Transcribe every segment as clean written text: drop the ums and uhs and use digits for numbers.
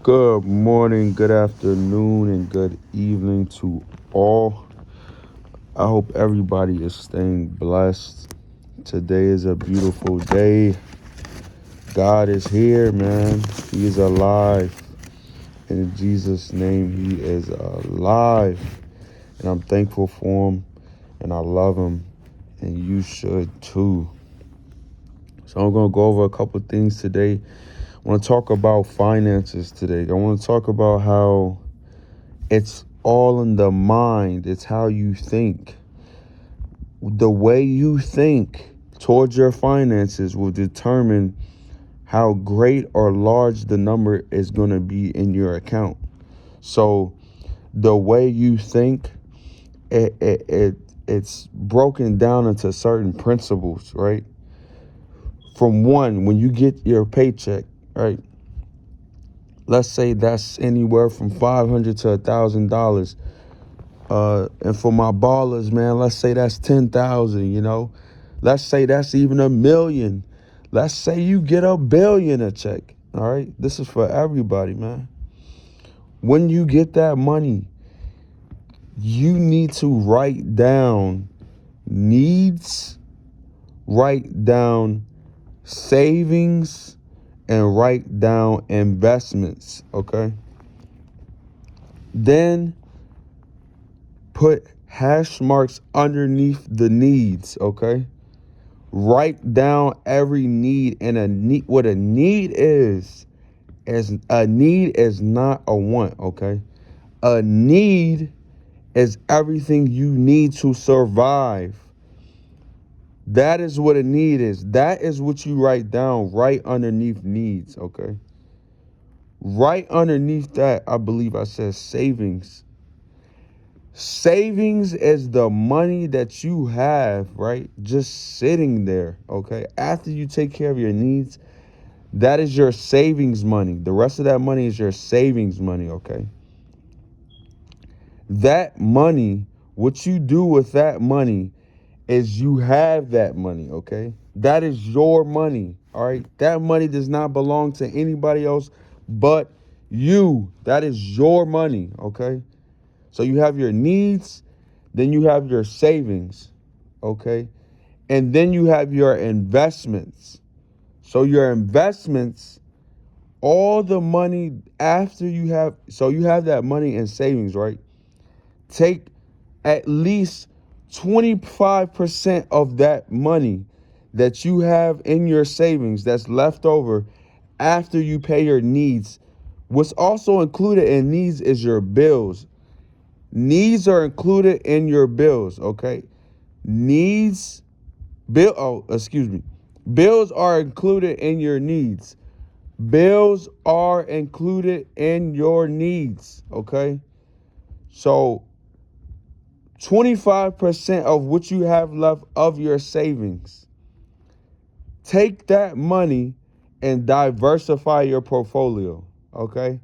Good morning, good afternoon, and good evening to all. I hope everybody is staying blessed. Today is a beautiful day. God is here, man. He is alive. In Jesus' name, He is alive. And I'm thankful for Him, and I love Him, and you should too. So I'm going to go over a couple things today. I want to talk about finances today. I want to talk about how it's all in the mind. It's how you think. The way you think towards your finances will determine how great or large the number is going to be in your account. So the way you think, it's broken down into certain principles, right? From one, when you get your paycheck, right? Let's say that's anywhere from $500 to $1,000. And for my ballers, man, let's say that's 10,000, Let's say that's even 1,000,000. Let's say you get 1,000,000,000 a check. All right. This is for everybody, man. When you get that money, you need to write down needs, write down savings, and write down investments. Okay. Then put hash marks underneath the needs. Okay. Write down every need, and what a need is a need is not a want, okay? A need is everything you need to survive. That is what a need is. That is what you write down right underneath needs, okay? Right underneath that, I believe I said savings. Savings is the money that you have, right? Just sitting there, okay? After you take care of your needs, that is your savings money. The rest of that money is your savings money, okay? That money, what you do with that money is you have that money, okay? That is your money, all right? That money does not belong to anybody else but you. That is your money, okay? So you have your needs, then you have your savings, okay? And then you have your investments. So your investments, all the money after you have that money in savings, right? Take at least 25% of that money that you have in your savings that's left over after you pay your needs. What's also included in needs is your bills. Needs are included in your bills, okay? Needs, excuse me. Bills are included in your needs. Bills are included in your needs, okay? So 25% of what you have left of your savings, take that money and diversify your portfolio, okay?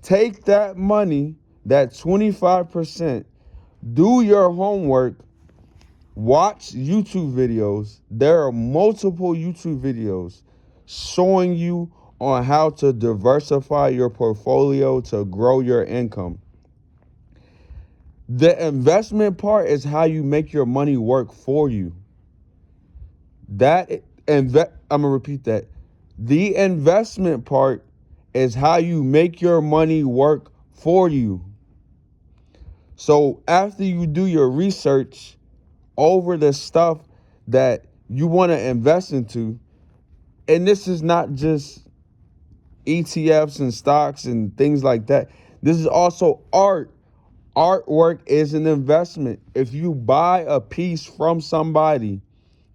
Take that money, that 25%, do your homework, watch YouTube videos. There are multiple YouTube videos showing you on how to diversify your portfolio to grow your income. The investment part is how you make your money work for you. I'm gonna repeat that. The investment part is how you make your money work for you. So after you do your research over the stuff that you want to invest into, and this is not just ETFs and stocks and things like that. This is also art. Artwork is an investment. If you buy a piece from somebody,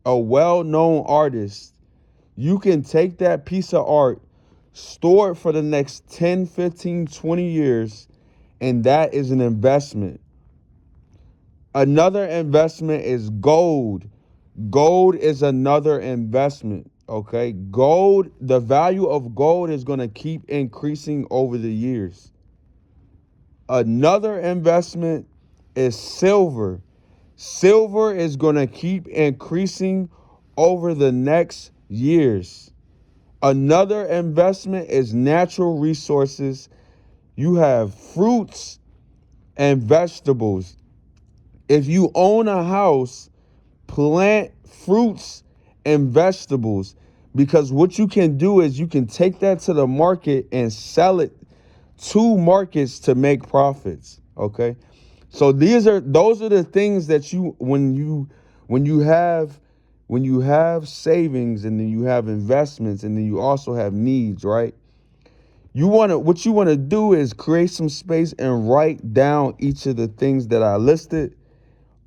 a well-known artist, you can take that piece of art, store it for the next 10, 15, 20 years, and that is an investment. Another investment is gold. Gold is another investment, okay? Gold, the value of gold is going to keep increasing over the years. Another investment is silver. Silver is going to keep increasing over the next years. Another investment is natural resources. You have fruits and vegetables. If you own a house, plant fruits and vegetables, because what you can do is you can take that to the market and sell it to markets to make profits. Okay, so those are the things that when you have savings, and then you have investments, and then you also have needs, right? What you want to do is create some space and write down each of the things that I listed.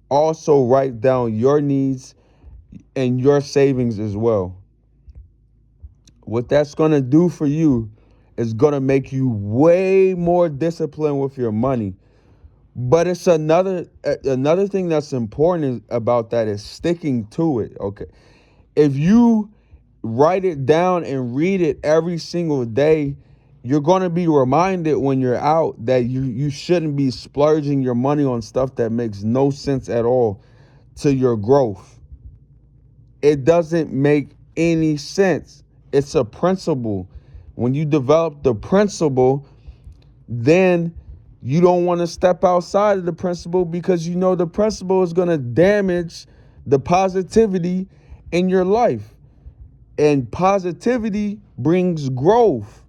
Also write down your needs and your savings as well. What that's going to do for you is going to make you way more disciplined with your money. But it's another thing that's important about that is sticking to it, okay? If you write it down and read it every single day, you're going to be reminded when you're out that you shouldn't be splurging your money on stuff that makes no sense at all to your growth. It doesn't make any sense. It's a principle. When you develop the principle, then you don't want to step outside of the principle, because you know the principle is going to damage the positivity in your life. And positivity brings growth.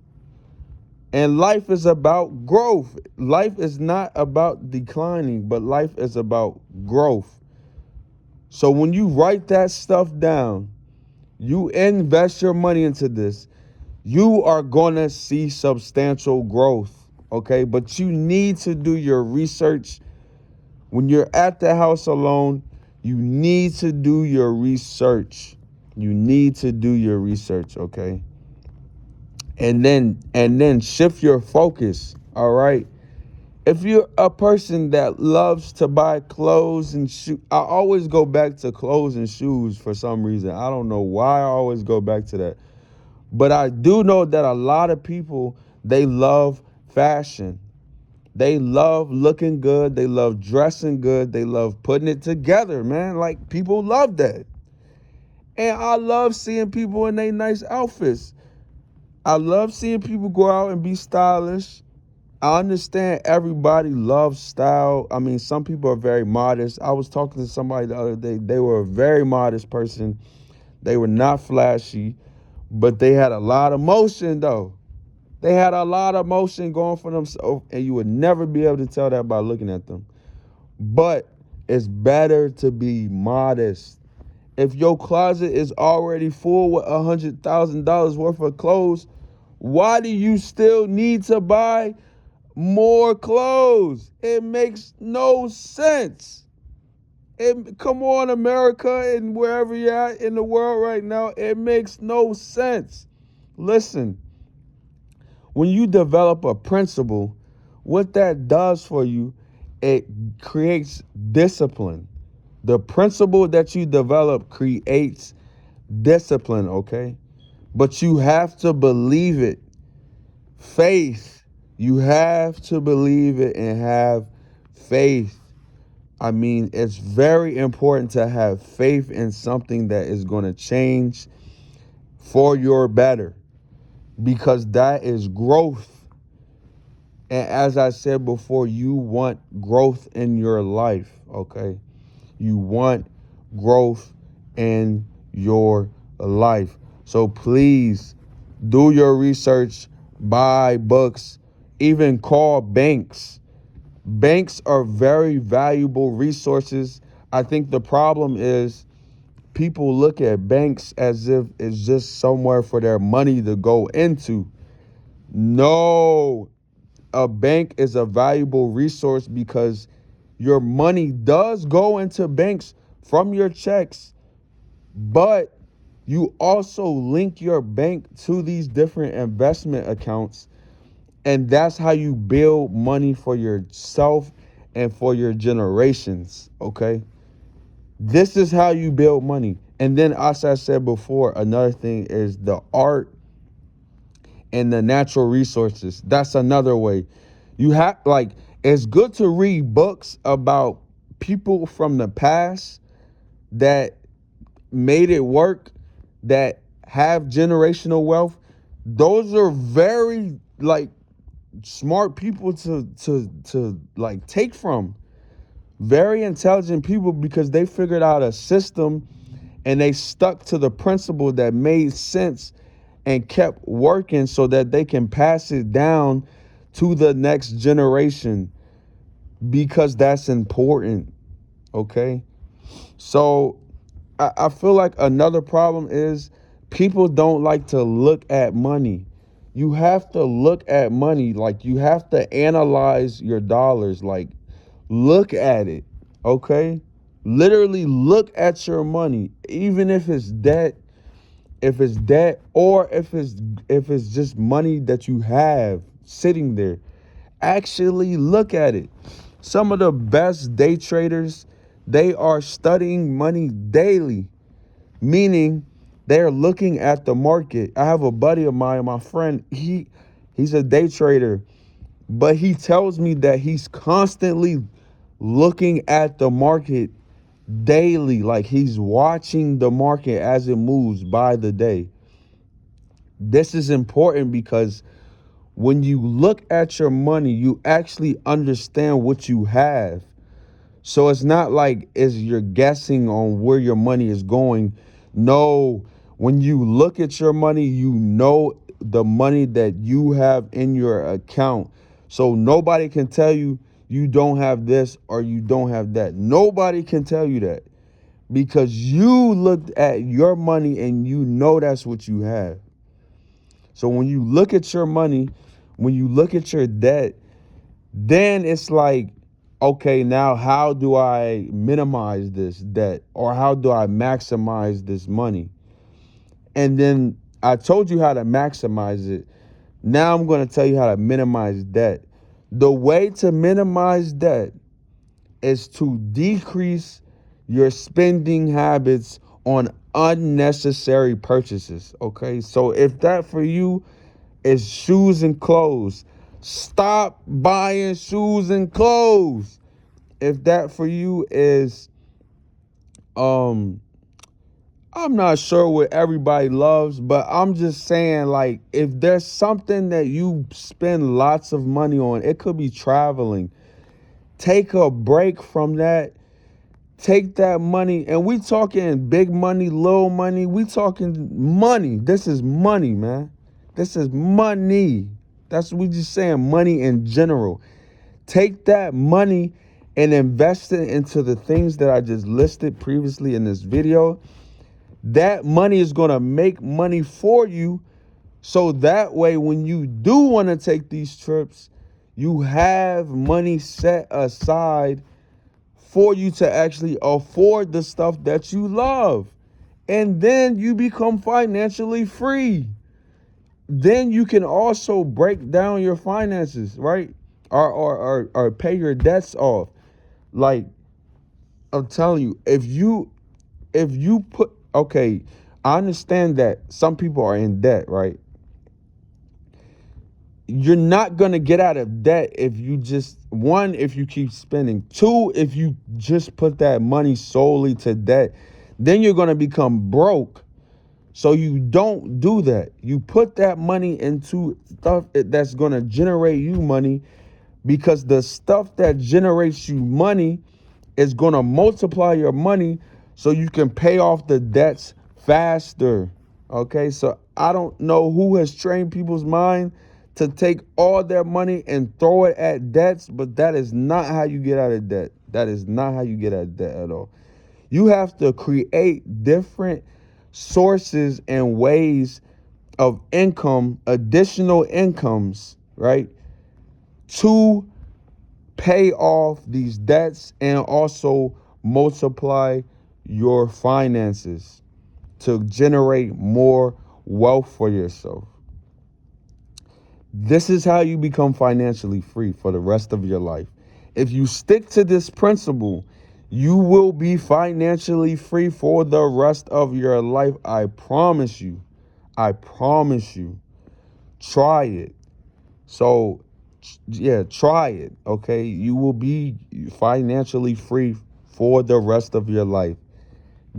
And life is about growth. Life is not about declining, but life is about growth. So when you write that stuff down, you invest your money into this, you are going to see substantial growth, okay? But you need to do your research. When you're at the house alone, you need to do your research. You need to do your research, okay? And then shift your focus, all right? If you're a person that loves to buy clothes and shoes, I always go back to clothes and shoes for some reason. I don't know why I always go back to that. But I do know that a lot of people, they love fashion. They love looking good. They love dressing good. They love putting it together, man. Like, people love that. And I love seeing people in their nice outfits. I love seeing people go out and be stylish. I understand everybody loves style. I mean, some people are very modest. I was talking to somebody the other day. They were a very modest person. They were not flashy, but they had a lot of motion, though. They had a lot of motion going for themselves, and you would never be able to tell that by looking at them. But it's better to be modest. If your closet is already full with $100,000 worth of clothes, why do you still need to buy more clothes? It makes no sense. Come on, America, and wherever you're at in the world right now, it makes no sense. Listen, when you develop a principle, what that does for you, it creates discipline. The principle that you develop creates discipline, okay? But you have to believe it. Faith. You have to believe it and have faith. I mean, it's very important to have faith in something that is going to change for your better, because that is growth. And as I said before, you want growth in your life, okay? You want growth in your life. So please do your research, buy books, even call banks. Banks are very valuable resources. I think the problem is people look at banks as if it's just somewhere for their money to go into. No, a bank is a valuable resource because your money does go into banks from your checks, but you also link your bank to these different investment accounts. And that's how you build money for yourself and for your generations, okay? This is how you build money. And then, as I said before, another thing is the art and the natural resources. That's another way. You have, like, it's good to read books about people from the past that made it work, that have generational wealth, those are very like smart people to like take from. Very intelligent people, because they figured out a system and they stuck to the principle that made sense and kept working so that they can pass it down to the next generation, because that's important. Okay. So I feel like another problem is people don't like to look at money. You have to look at money. Like, you have to analyze your dollars. Like, look at it. Okay. Literally look at your money, even if it's debt, or if it's just money that you have sitting there. Actually look at it. Some of the best day traders, they are studying money daily, meaning they're looking at the market. I have a buddy of mine, my friend, he's a day trader, but he tells me that he's constantly looking at the market daily. Like, he's watching the market as it moves by the day. This is important because when you look at your money, you actually understand what you have. So it's not like you're guessing on where your money is going. No, when you look at your money, you know the money that you have in your account. So nobody can tell you you don't have this or you don't have that. Nobody can tell you that, because you looked at your money and you know that's what you have. So when you look at your money, when you look at your debt, then it's like, okay, now how do I minimize this debt, or how do I maximize this money? And then I told you how to maximize it. Now I'm going to tell you how to minimize debt. The way to minimize debt is to decrease your spending habits on unnecessary purchases. Okay, so if that for you is shoes and clothes, stop buying shoes and clothes. If that for you is I'm not sure what everybody loves, but I'm just saying, like, if there's something that you spend lots of money on, it could be traveling. Take a break from that. Take that money, and we talking big money, little money. We talking money. This is money, man. This is money. That's what we just saying, money in general. Take that money and invest it into the things that I just listed previously in this video. That money is going to make money for you. So that way, when you do want to take these trips, you have money set aside for you to actually afford the stuff that you love. And then you become financially free. Then you can also break down your finances, right? Or pay your debts off. Like, I'm telling you, if you put, okay, I understand that some people are in debt, right? You're not going to get out of debt if you just, one, if you keep spending. Two, if you just put that money solely to debt, then you're going to become broke. So you don't do that. You put that money into stuff that's going to generate you money, because the stuff that generates you money is going to multiply your money so you can pay off the debts faster. Okay, so I don't know who has trained people's mind to take all their money and throw it at debts, but that is not how you get out of debt. That is not how you get out of debt at all. You have to create different sources and ways of income, additional incomes, right, to pay off these debts and also multiply your finances to generate more wealth for yourself. This is how you become financially free for the rest of your life. If you stick to this principle, you will be financially free for the rest of your life. I promise you. I promise you. Try it. So, yeah, try it, okay? You will be financially free for the rest of your life.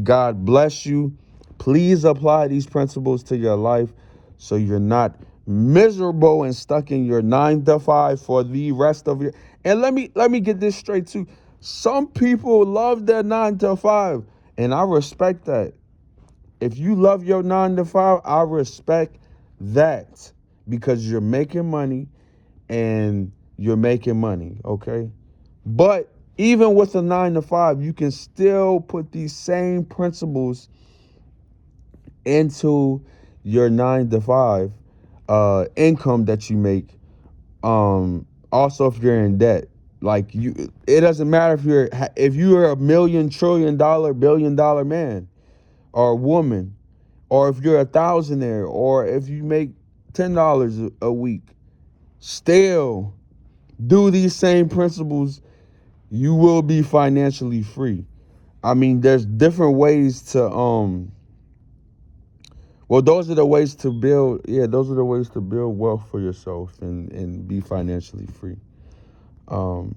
God bless you. Please apply these principles to your life so you're not miserable and stuck in your 9 to 5 for the rest of your. And let me get this straight too. Some people love their 9 to 5, and I respect that. If you love your 9 to 5, I respect that because you're making money and you're making money, okay? But even with a 9 to 5, you can still put these same principles into your 9 to 5 income that you make. Also, if you're in debt, like it doesn't matter if you're a million trillion dollar billion dollar man or woman, or if you're a thousandaire, or if you make $10 a week. Still do these same principles. You will be financially free. I mean, there's different ways to well, those are the ways to build. Yeah, those are the ways to build wealth for yourself and be financially free. Um,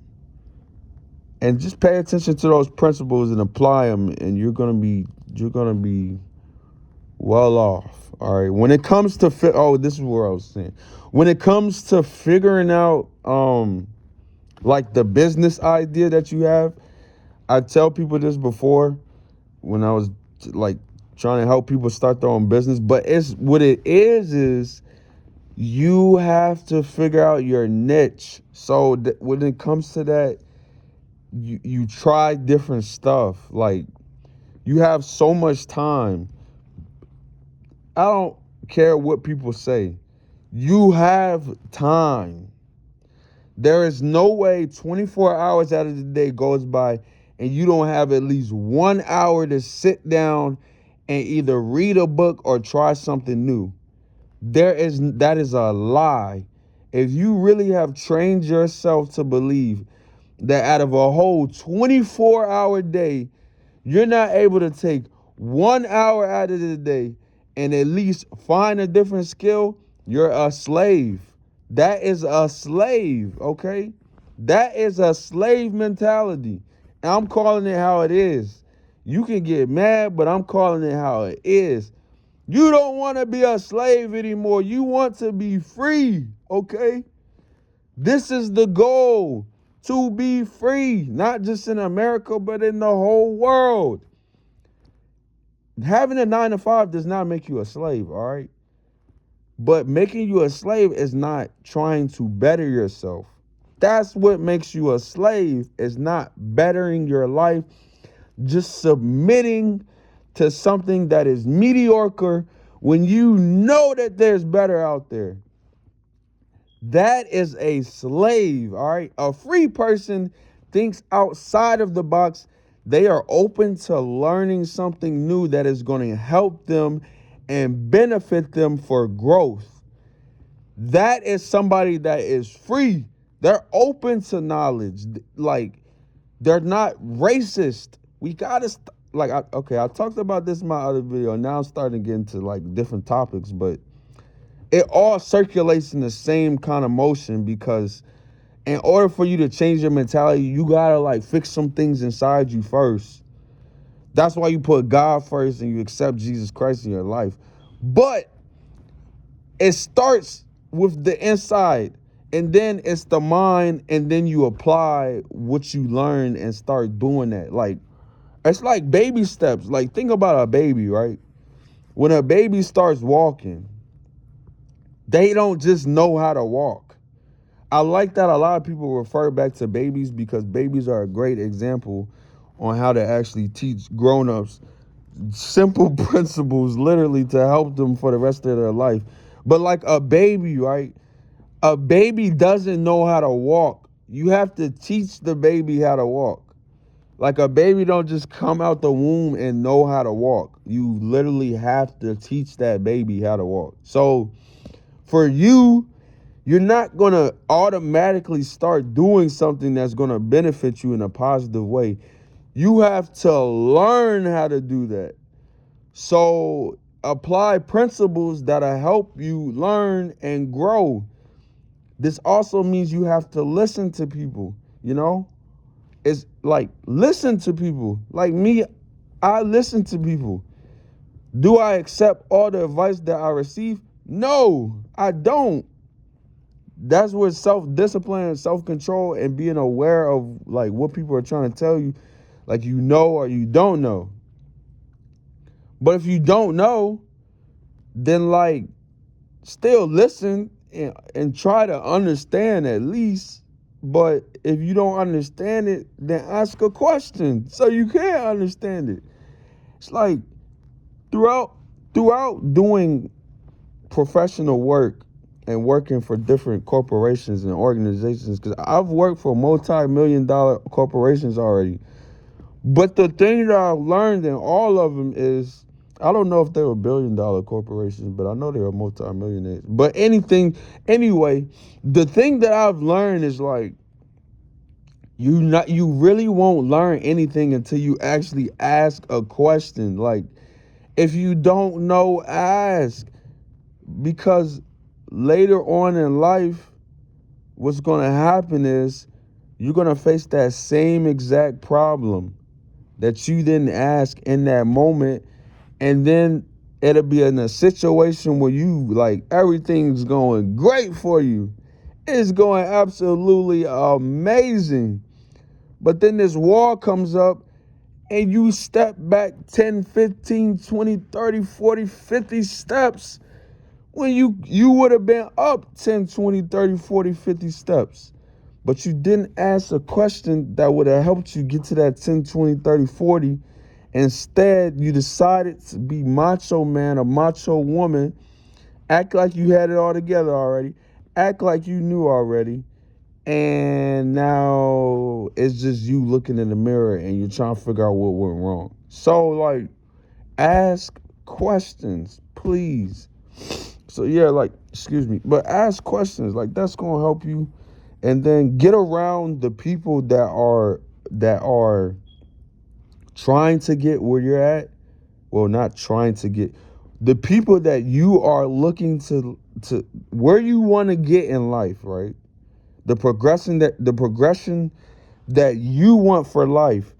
and just pay attention to those principles and apply them, and you're gonna be well off. All right. When it comes to this is where I was saying. When it comes to figuring out like the business idea that you have, I tell people this before when I was like trying to help people start their own business, but it's what it is you have to figure out your niche. So when it comes to that, you try different stuff. Like you have so much time. I don't care what people say. You have time. There is no way 24 hours out of the day goes by and you don't have at least 1 hour to sit down and either read a book or try something new. That is a lie. If you really have trained yourself to believe that out of a whole 24-hour day, you're not able to take 1 hour out of the day and at least find a different skill, you're a slave. That is a slave, okay? That is a slave mentality. And I'm calling it how it is. You can get mad, but I'm calling it how it is. You don't want to be a slave anymore. You want to be free, okay? This is the goal, to be free, not just in America, but in the whole world. Having a 9 to 5 does not make you a slave, all right? But making you a slave is not trying to better yourself. That's what makes you a slave, is not bettering your life, just submitting to something that is mediocre when you know that there's better out there. That is a slave, all right? A free person thinks outside of the box. They are open to learning something new that is going to help them and benefit them for growth. That is somebody that is free. They're open to knowledge. Like, they're not racist. We gotta I talked about this in my other video. Now I'm starting to get into like different topics, but it all circulates in the same kind of motion, because in order for you to change your mentality, you gotta like fix some things inside you first. That's why you put God first and you accept Jesus Christ in your life. But it starts with the inside, and then it's the mind, and then you apply what you learn and start doing that. Like, it's like baby steps. Like, think about a baby, right? When a baby starts walking, they don't just know how to walk. I like that a lot of people refer back to babies, because babies are a great example on how to actually teach grown-ups simple principles, literally, to help them for the rest of their life. But like a baby, right? A baby doesn't know how to walk. You have to teach the baby how to walk. Like, a baby don't just come out the womb and know how to walk. You literally have to teach that baby how to walk. So for you, you're not going to automatically start doing something that's going to benefit you in a positive way. You have to learn how to do that. So apply principles that'll help you learn and grow. This also means you have to listen to people, you know? It's like, listen to people. Like me, I listen to people. Do I accept all the advice that I receive? No, I don't. That's where self-discipline and self-control and being aware of like what people are trying to tell you, like you know or you don't know. But if you don't know, then like still listen and try to understand at least. But if you don't understand it, then ask a question so you can understand it. It's like throughout doing professional work and working for different corporations and organizations, because I've worked for multi-million-dollar corporations already. But the thing that I've learned in all of them is, I don't know if they were billion-dollar corporations, but I know they were multi-millionaires. But anyway, the thing that I've learned is like, you really won't learn anything until you actually ask a question. Like, if you don't know, ask. Because later on in life, what's going to happen is you're going to face that same exact problem that you didn't ask in that moment. And then it'll be in a situation where you like everything's going great for you. It's going absolutely amazing. But then this wall comes up and you step back 10, 15, 20, 30, 40, 50 steps when you would have been up 10, 20, 30, 40, 50 steps. But you didn't ask a question that would have helped you get to that 10, 20, 30, 40. Instead, you decided to be macho man or macho woman, act like you had it all together already, act like you knew already, and now it's just you looking in the mirror and you're trying to figure out what went wrong. So, like, ask questions, please. So yeah, like, excuse me, but ask questions. Like, that's gonna help you, and then get around the people that are trying to get where you're at. Well, not trying to get, the people that you are looking to where you want to get in life, right? The progression that you want for life.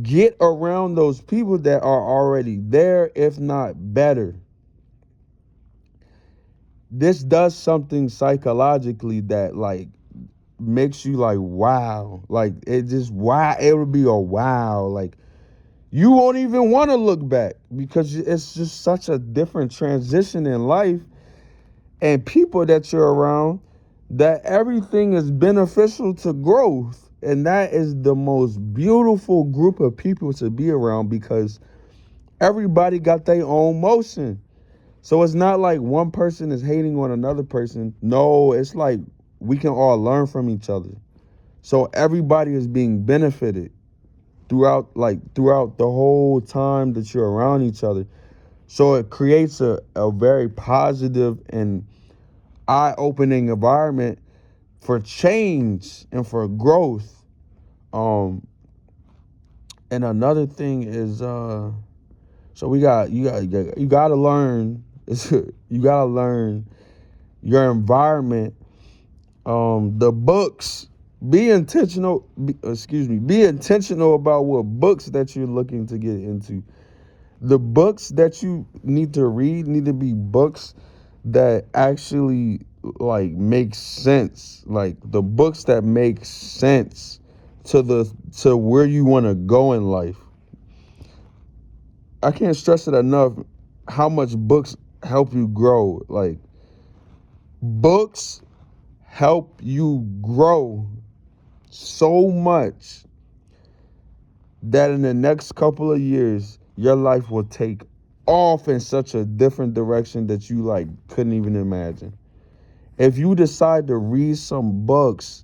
Get around those people that are already there, if not better. This does something psychologically that like makes you like wow, like it would be a wow, like you won't even want to look back because it's just such a different transition in life and people that you're around, that everything is beneficial to growth. And that is the most beautiful group of people to be around, because everybody got their own motion. So it's not like one person is hating on another person. No, it's like we can all learn from each other. So everybody is being benefited throughout the whole time that you're around each other. So it creates a very positive and eye-opening environment for change and for growth. Um, and another thing is, so you gotta learn. You gotta learn your environment. The books. Be intentional. Be intentional about what books that you're looking to get into. The books that you need to read need to be books that actually like make sense. Like the books that make sense to where you want to go in life. I can't stress it enough how much books help you grow. Like, books help you grow so much that in the next couple of years, your life will take off in such a different direction that you like couldn't even imagine. If you decide to read some books,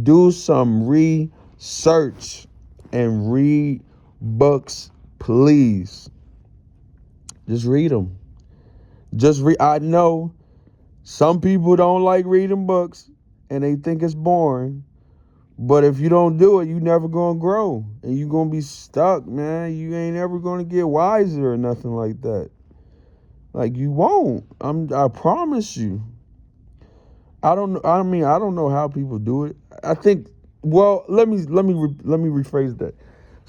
do some research and read books, please. Just read them. Just read. I know some people don't like reading books and they think it's boring. But if you don't do it, you never gonna grow. And you gonna be stuck, man. You ain't ever gonna get wiser or nothing like that. Like, you won't. I promise you. I don't know how people do it. I think, well, let me rephrase that.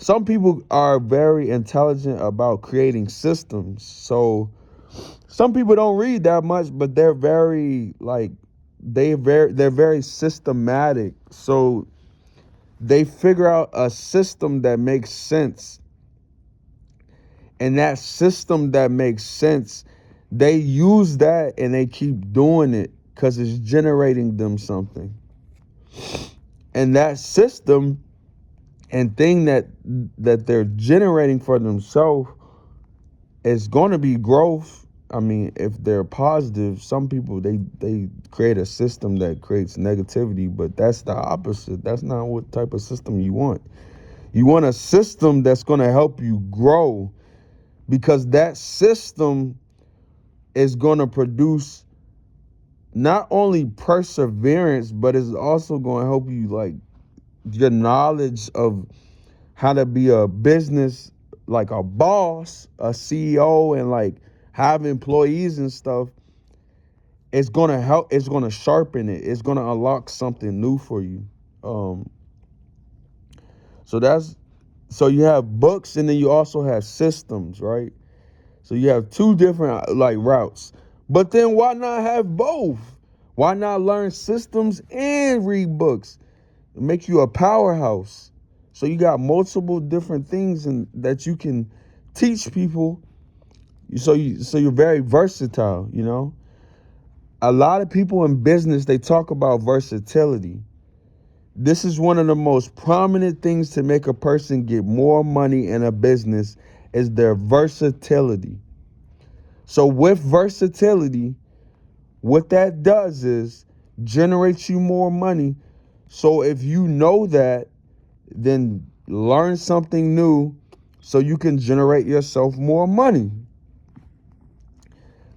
some people are very intelligent about creating systems. So some people don't read that much, but they're very like they're very systematic. So they figure out a system that makes sense. And that system that makes sense, they use that and they keep doing it because it's generating them something. And that system and thing that they're generating for themselves is going to be growth. I mean, if they're positive, some people they create a system that creates negativity, but that's the opposite. That's not what type of system you want. You want a system that's going to help you grow, because that system is going to produce not only perseverance, but it's also going to help you, like, your knowledge of how to be a business, like a boss, a CEO, and like have employees and stuff. It's going to help. It's going to sharpen it. It's going to unlock something new for you. Um, so you have books, and then you also have systems, right? So you have two different like routes. But then why not have both? Why not learn systems and read books? It makes you a powerhouse. So you got multiple different things that you can teach people. So you're very versatile, you know? A lot of people in business, they talk about versatility. This is one of the most prominent things to make a person get more money in a business is their versatility. So with versatility, what that does is generates you more money. So if you know that, then learn something new so you can generate yourself more money.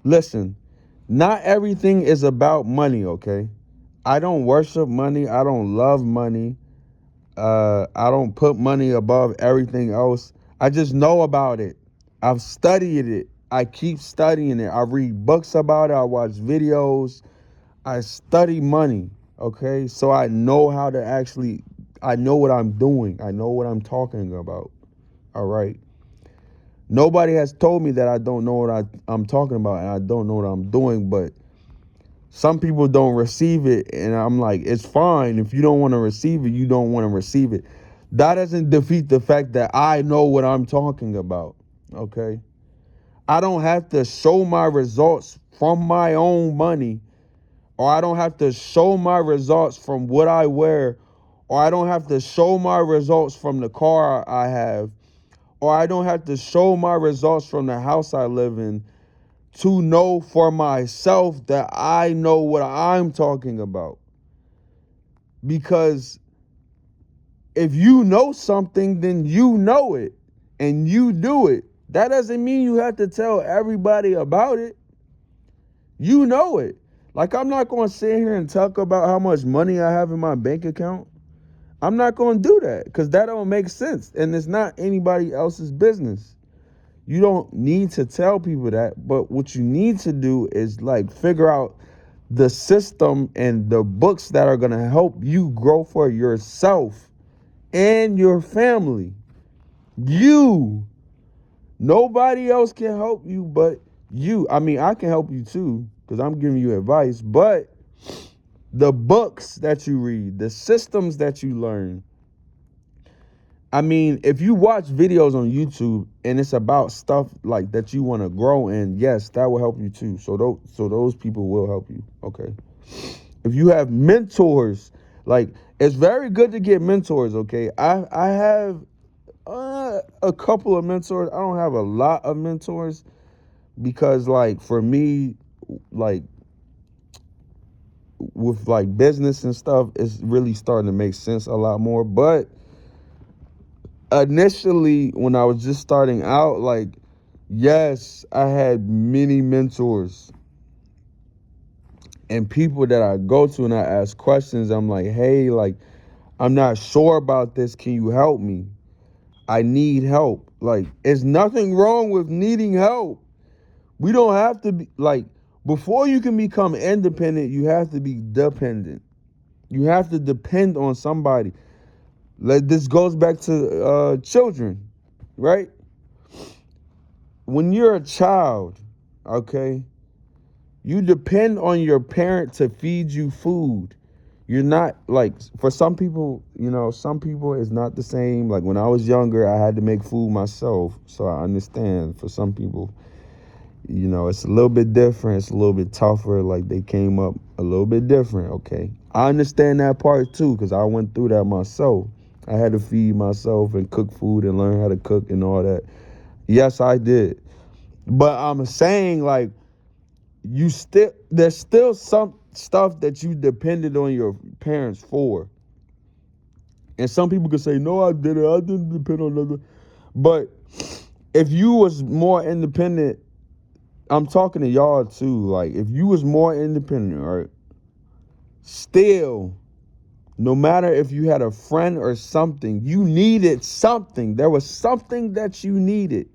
Listen, not everything is about money, okay? I don't worship money. I don't love money. I don't put money above everything else. I just know about it. I've studied it. I keep studying it. I read books about it. I watch videos. I study money, okay? So I know how to actually, I know what I'm doing. I know what I'm talking about, all right? Nobody has told me that I don't know what I'm talking about and I don't know what I'm doing, but some people don't receive it, and I'm like, it's fine. If you don't want to receive it, you don't want to receive it. That doesn't defeat the fact that I know what I'm talking about, okay? I don't have to show my results from my own money, or I don't have to show my results from what I wear, or I don't have to show my results from the car I have, or I don't have to show my results from the house I live in to know for myself that I know what I'm talking about. Because if you know something, then you know it and you do it. That doesn't mean you have to tell everybody about it. You know it. Like, I'm not going to sit here and talk about how much money I have in my bank account. I'm not going to do that because that don't make sense. And it's not anybody else's business. You don't need to tell people that. But what you need to do is like figure out the system and the books that are going to help you grow for yourself and your family. You. Nobody else can help you but you. I mean, I can help you too because I'm giving you advice, but the books that you read, the systems that you learn. I mean, if you watch videos on YouTube and it's about stuff like that you want to grow in, yes, that will help you too. So those people will help you. Okay. If you have mentors, like, it's very good to get mentors. Okay. I have a couple of mentors. I don't have a lot of mentors because, like, for me, like, with like business and stuff, it's really starting to make sense a lot more. But initially, when I was just starting out, like, yes, I had many mentors and people that I go to and I ask questions. I'm like, hey, like, I'm not sure about this. Can you help me? I need help. Like, there's nothing wrong with needing help. We don't have to be like, before you can become independent, you have to be dependent. You have to depend on somebody. This goes back to children, right? When you're a child, okay, you depend on your parent to feed you food. You're not like, for some people, some people it's not the same. Like when I was younger, I had to make food myself. So I understand for some people, it's a little bit different. It's a little bit tougher. Like they came up a little bit different. Okay. I understand that part too, because I went through that myself. I had to feed myself and cook food and learn how to cook and all that. Yes, I did. But I'm saying, like, there's still some stuff that you depended on your parents for. And some people could say, no, I didn't depend on other. But if you was more independent, I'm talking to y'all too. Like, if you was more independent, right? Still, no matter if you had a friend or something, you needed something. There was something that you needed.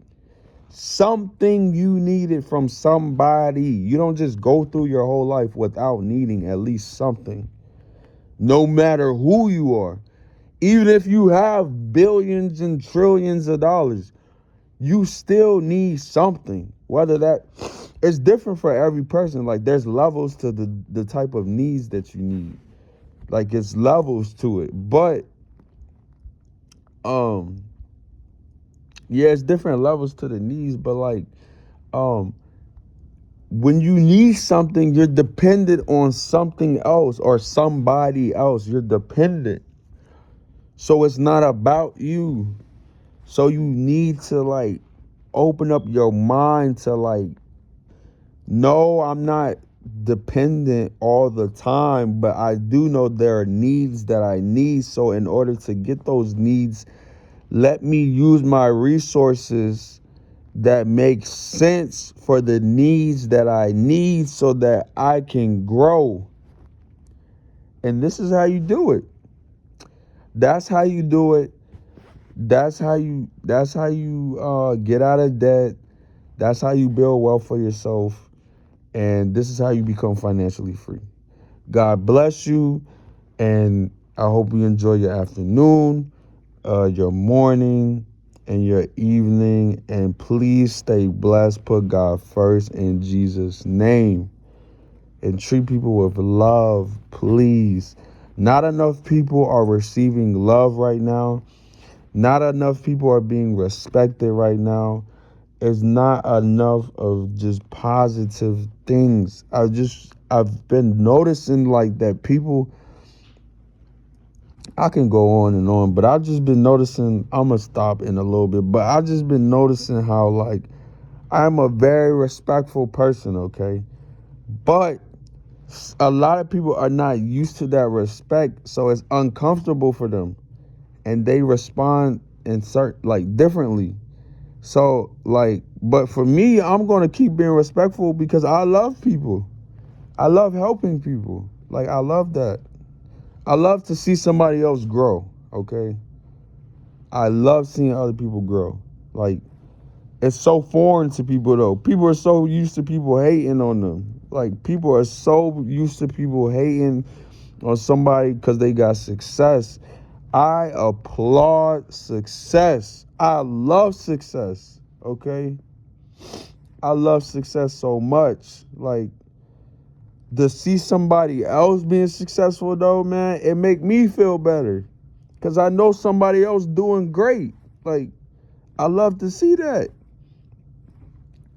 Something you needed from somebody. You don't just go through your whole life without needing at least something. No matter who you are. Even if you have billions and trillions of dollars, you still need something. Whether that, it's different for every person. Like there's levels to the type of needs that you need. Like it's levels to it. But yeah, it's different levels to the needs, but like when you need something, you're dependent on something else or somebody else. You're dependent. So it's not about you. So you need to like open up your mind to like, no, I'm not dependent all the time, but I do know there are needs that I need. So in order to get those needs, let me use my resources that make sense for the needs that I need so that I can grow. And this is how you do it. That's how you do it. That's how you get out of debt. That's how you build wealth for yourself. And this is how you become financially free. God bless you. And I hope you enjoy your afternoon, your morning, and your evening. And please stay blessed. Put God first in Jesus' name. And treat people with love, please. Not enough people are receiving love right now. Not enough people are being respected right now. It's not enough of just positive things. I've been noticing like that people, I can go on and on, but I've just been noticing, I'm going to stop in a little bit, but I've just been noticing how like I'm a very respectful person, okay? But a lot of people are not used to that respect, so it's uncomfortable for them. And they respond in like differently. So like, but for me, I'm going to keep being respectful because I love people. I love helping people. Like I love that. I love to see somebody else grow, okay? I love seeing other people grow. Like it's so foreign to people though. People are so used to people hating on them. Like people are so used to people hating on somebody because they got success. I applaud success. I love success, okay? I love success so much. Like, to see somebody else being successful, though, man, it make me feel better. Because I know somebody else doing great. Like, I love to see that.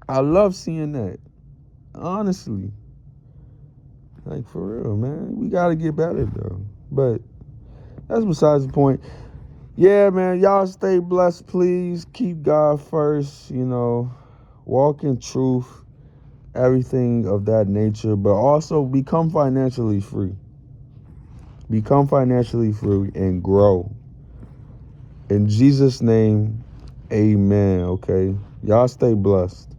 I love seeing that. Honestly. Like, for real, man. We got to get better, though. But that's besides the point. Yeah, man, y'all stay blessed, please. Keep God first, walk in truth, everything of that nature, but also become financially free. Become financially free and grow. In Jesus' name, amen, okay? Y'all stay blessed.